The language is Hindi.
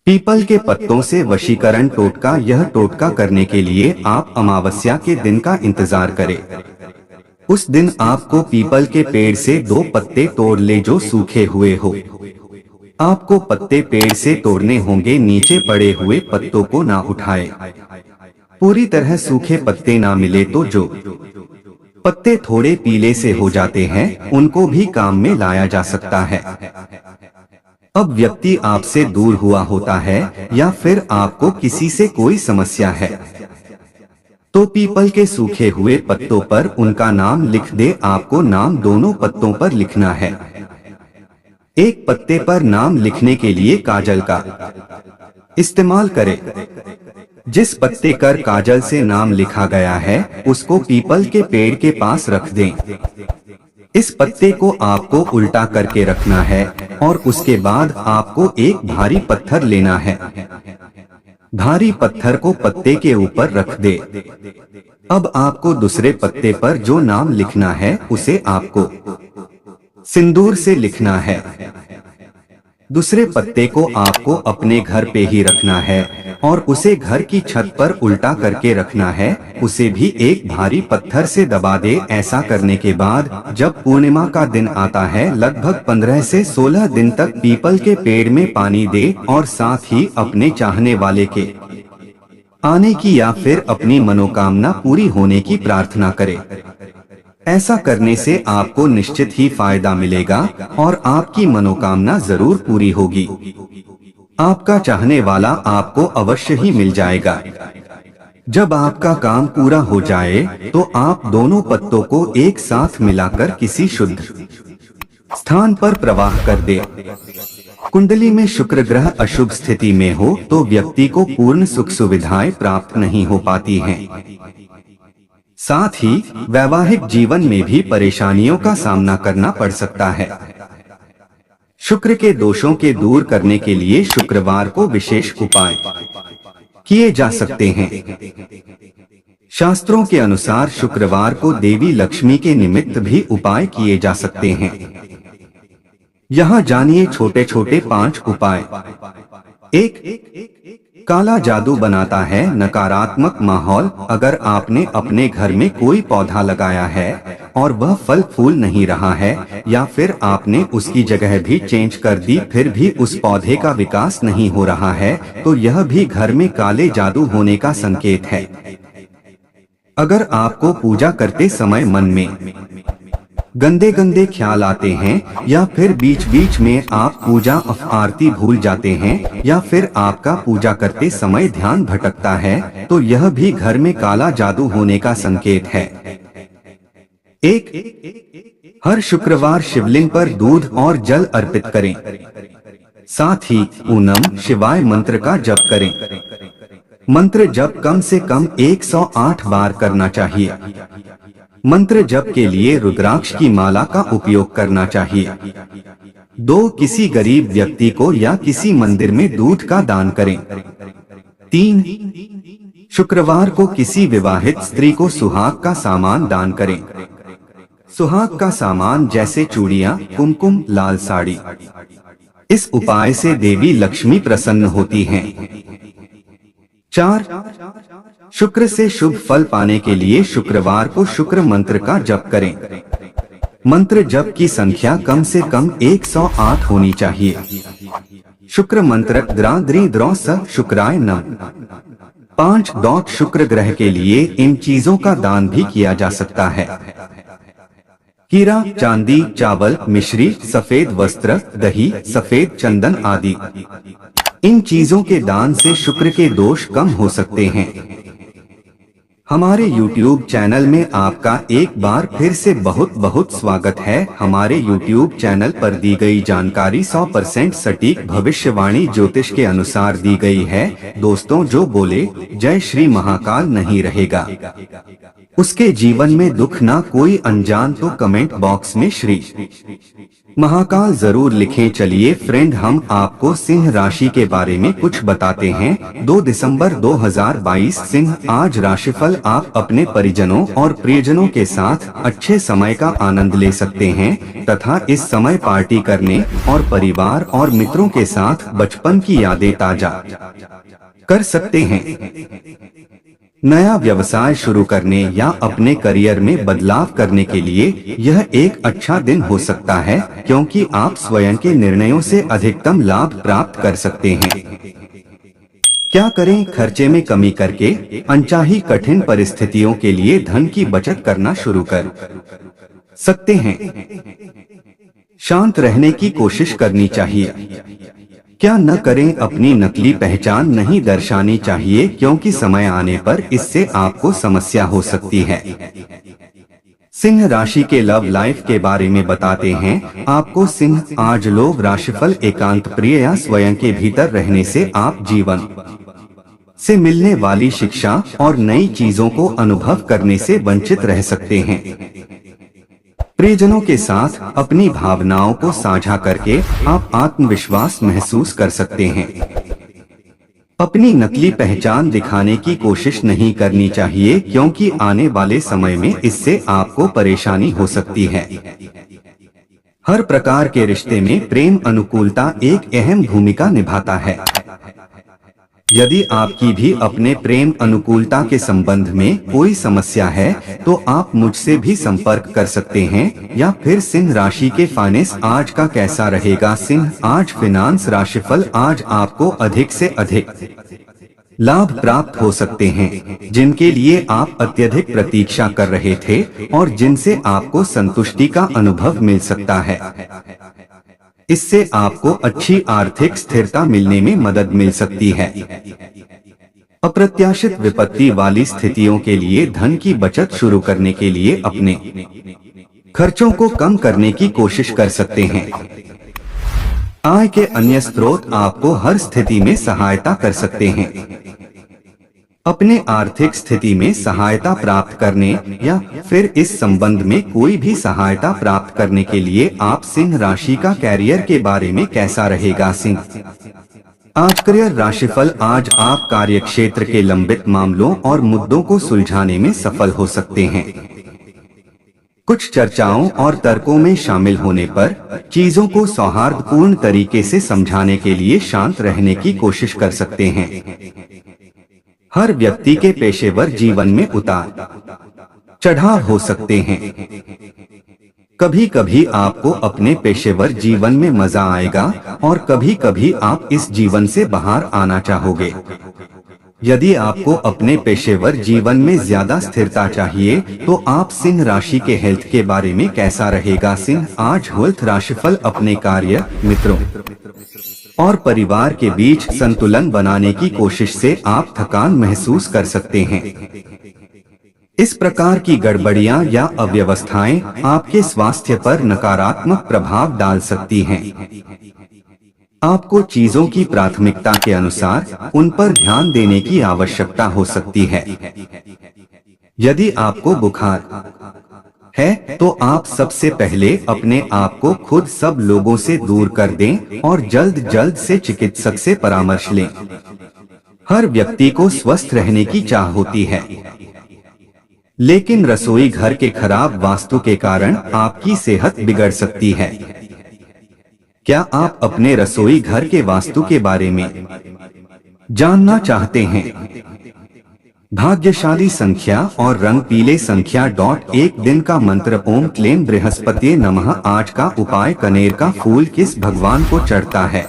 पीपल के पत्तों से वशीकरण टोटका। यह टोटका करने के लिए आप अमावस्या के दिन का इंतजार करें। उस दिन आपको पीपल के पेड़ से 2 पत्ते तोड़ ले जो सूखे हुए हो। आपको पत्ते पेड़ से तोड़ने होंगे, नीचे पड़े हुए पत्तों को ना उठाए। पूरी तरह सूखे पत्ते ना मिले तो जो पत्ते थोड़े पीले से हो जाते हैं उनको भी काम में लाया जा सकता है। अब व्यक्ति आपसे दूर हुआ होता है या फिर आपको किसी से कोई समस्या है तो पीपल के सूखे हुए पत्तों पर उनका नाम लिख दे। आपको नाम दोनों पत्तों पर लिखना है। एक पत्ते पर नाम लिखने के लिए काजल का इस्तेमाल करें। जिस पत्ते कर काजल से नाम लिखा गया है उसको पीपल के पेड़ के पास रख दें। इस पत्ते को आपको उल्टा करके रखना है और उसके बाद आपको एक भारी पत्थर लेना है। भारी पत्थर को पत्ते के ऊपर रख दे। अब आपको दूसरे पत्ते पर जो नाम लिखना है उसे आपको सिंदूर से लिखना है। दूसरे पत्ते को आपको अपने घर पे ही रखना है और उसे घर की छत पर उल्टा करके रखना है। उसे भी एक भारी पत्थर से दबा दे। ऐसा करने के बाद जब पूर्णिमा का दिन आता है लगभग 15 से 16 दिन तक पीपल के पेड़ में पानी दे और साथ ही अपने चाहने वाले के आने की या फिर अपनी मनोकामना पूरी होने की प्रार्थना करे। ऐसा करने से आपको निश्चित ही फायदा मिलेगा और आपकी मनोकामना जरूर पूरी होगी। आपका चाहने वाला आपको अवश्य ही मिल जाएगा। जब आपका काम पूरा हो जाए तो आप दोनों पत्तों को एक साथ मिलाकर किसी शुद्ध स्थान पर प्रवाह कर दे। कुंडली में शुक्र ग्रह अशुभ स्थिति में हो तो व्यक्ति को पूर्ण सुख सुविधाएं प्राप्त नहीं हो पाती हैं। साथ ही वैवाहिक जीवन में भी परेशानियों का सामना करना पड़ सकता है। शुक्र के दोषों के दूर करने के लिए शुक्रवार को विशेष उपाय किए जा सकते हैं। शास्त्रों के अनुसार शुक्रवार को देवी लक्ष्मी के निमित्त भी उपाय किए जा सकते हैं। यहाँ जानिए छोटे छोटे 5 उपाय। 1. काला जादू बनाता है नकारात्मक माहौल। अगर आपने अपने घर में कोई पौधा लगाया है और वह फल फूल नहीं रहा है या फिर आपने उसकी जगह भी चेंज कर दी फिर भी उस पौधे का विकास नहीं हो रहा है तो यह भी घर में काले जादू होने का संकेत है। अगर आपको पूजा करते समय मन में गंदे गंदे ख्याल आते हैं या फिर बीच बीच में आप पूजा आरती भूल जाते हैं या फिर आपका पूजा करते समय ध्यान भटकता है तो यह भी घर में काला जादू होने का संकेत है। 1. हर शुक्रवार शिवलिंग पर दूध और जल अर्पित करें। साथ ही ऊनम शिवाय मंत्र का जप करें। मंत्र जप कम से कम 108 बार करना चाहिए। मंत्र जप के लिए रुद्राक्ष की माला का उपयोग करना चाहिए। 2. किसी गरीब व्यक्ति को या किसी मंदिर में दूध का दान करें। 3. शुक्रवार को किसी विवाहित स्त्री को सुहाग का सामान दान करें। सुहाग का सामान जैसे चूड़ियां, कुमकुम, लाल साड़ी। इस उपाय से देवी लक्ष्मी प्रसन्न होती हैं। 4. शुक्र से शुभ फल पाने के लिए शुक्रवार को शुक्र मंत्र का जप करें। मंत्र जप की संख्या कम से कम 108 होनी चाहिए। शुक्र मंत्र द्राद्री द्रौ स शुक्राय नम। 5. शुक्र ग्रह के लिए इन चीजों का दान भी किया जा सकता है। हीरा, चांदी, चावल, मिश्री, सफेद वस्त्र, दही, सफेद चंदन आदि। इन चीजों के दान से शुक्र के दोष कम हो सकते हैं। हमारे YouTube चैनल में आपका एक बार फिर से बहुत बहुत स्वागत है। हमारे YouTube चैनल पर दी गई जानकारी 100% सटीक भविष्यवाणी ज्योतिष के अनुसार दी गई है। दोस्तों, जो बोले जय श्री महाकाल नहीं रहेगा उसके जीवन में दुख ना कोई अनजान तो कमेंट बॉक्स में श्री महाकाल जरूर लिखें। चलिए फ्रेंड, हम आपको सिंह राशि के बारे में कुछ बताते हैं। 2 दिसंबर 2022 सिंह आज राशिफल। आप अपने परिजनों और प्रियजनों के साथ अच्छे समय का आनंद ले सकते हैं तथा इस समय पार्टी करने और परिवार और मित्रों के साथ बचपन की यादें ताजा कर सकते हैं। नया व्यवसाय शुरू करने या अपने करियर में बदलाव करने के लिए यह एक अच्छा दिन हो सकता है, क्योंकि आप स्वयं के निर्णयों से अधिकतम लाभ प्राप्त कर सकते हैं। क्या करें? खर्चे में कमी करके अनचाही कठिन परिस्थितियों के लिए धन की बचत करना शुरू कर सकते हैं। शांत रहने की कोशिश करनी चाहिए। क्या न करें? अपनी नकली पहचान नहीं दर्शानी चाहिए, क्योंकि समय आने पर इससे आपको समस्या हो सकती है। सिंह राशि के लव लाइफ के बारे में बताते हैं आपको। सिंह आज लोग राशिफल एकांत प्रिय या स्वयं के भीतर रहने से आप जीवन से मिलने वाली शिक्षा और नई चीजों को अनुभव करने से वंचित रह सकते हैं। प्रियजनों के साथ अपनी भावनाओं को साझा करके आप आत्मविश्वास महसूस कर सकते हैं। अपनी नकली पहचान दिखाने की कोशिश नहीं करनी चाहिए, क्योंकि आने वाले समय में इससे आपको परेशानी हो सकती है। हर प्रकार के रिश्ते में प्रेम अनुकूलता एक अहम भूमिका निभाता है। यदि आपकी भी अपने प्रेम अनुकूलता के संबंध में कोई समस्या है तो आप मुझसे भी संपर्क कर सकते हैं। या फिर सिंह राशि के फाइनेंस आज का कैसा रहेगा? सिंह आज फाइनेंस राशिफल। आज आपको अधिक से अधिक लाभ प्राप्त हो सकते हैं, जिनके लिए आप अत्यधिक प्रतीक्षा कर रहे थे और जिनसे आपको संतुष्टि का अनुभव मिल सकता है। इससे आपको अच्छी आर्थिक स्थिरता मिलने में मदद मिल सकती है। अप्रत्याशित विपत्ति वाली स्थितियों के लिए धन की बचत शुरू करने के लिए अपने खर्चों को कम करने की कोशिश कर सकते हैं। आय के अन्य स्रोत आपको हर स्थिति में सहायता कर सकते हैं। अपने आर्थिक स्थिति में सहायता प्राप्त करने या फिर इस संबंध में कोई भी सहायता प्राप्त करने के लिए आप सिंह राशि का कैरियर के बारे में कैसा रहेगा? सिंह आज करियर राशिफल। आज आप कार्यक्षेत्र के लंबित मामलों और मुद्दों को सुलझाने में सफल हो सकते हैं। कुछ चर्चाओं और तर्कों में शामिल होने पर चीजों को सौहार्दपूर्ण तरीके से समझाने के लिए शांत रहने की कोशिश कर सकते हैं। हर व्यक्ति के पेशेवर जीवन में उतार चढ़ाव हो सकते हैं। कभी कभी आपको अपने पेशेवर जीवन में मजा आएगा और कभी कभी आप इस जीवन से बाहर आना चाहोगे। यदि आपको अपने पेशेवर जीवन में ज्यादा स्थिरता चाहिए तो आप सिंह राशि के हेल्थ के बारे में कैसा रहेगा? सिंह आज हेल्थ राशिफल। अपने कार्य, मित्रों और परिवार के बीच संतुलन बनाने की कोशिश से आप थकान महसूस कर सकते हैं। इस प्रकार की गड़बड़ियां या अव्यवस्थाएं आपके स्वास्थ्य पर नकारात्मक प्रभाव डाल सकती हैं। आपको चीजों की प्राथमिकता के अनुसार उन पर ध्यान देने की आवश्यकता हो सकती है। यदि आपको बुखार है तो आप सबसे पहले अपने आप को खुद सब लोगों से दूर कर दें और जल्द से चिकित्सक से परामर्श लें। हर व्यक्ति को स्वस्थ रहने की चाह होती है, लेकिन रसोई घर के खराब वास्तु के कारण आपकी सेहत बिगड़ सकती है। क्या आप अपने रसोई घर के वास्तु के बारे में जानना चाहते हैं? भाग्यशाली संख्या और रंग पीले संख्या। एक दिन का मंत्र ओम क्लेम बृहस्पति नमः। आज का उपाय कनेर का फूल किस भगवान को चढ़ता है?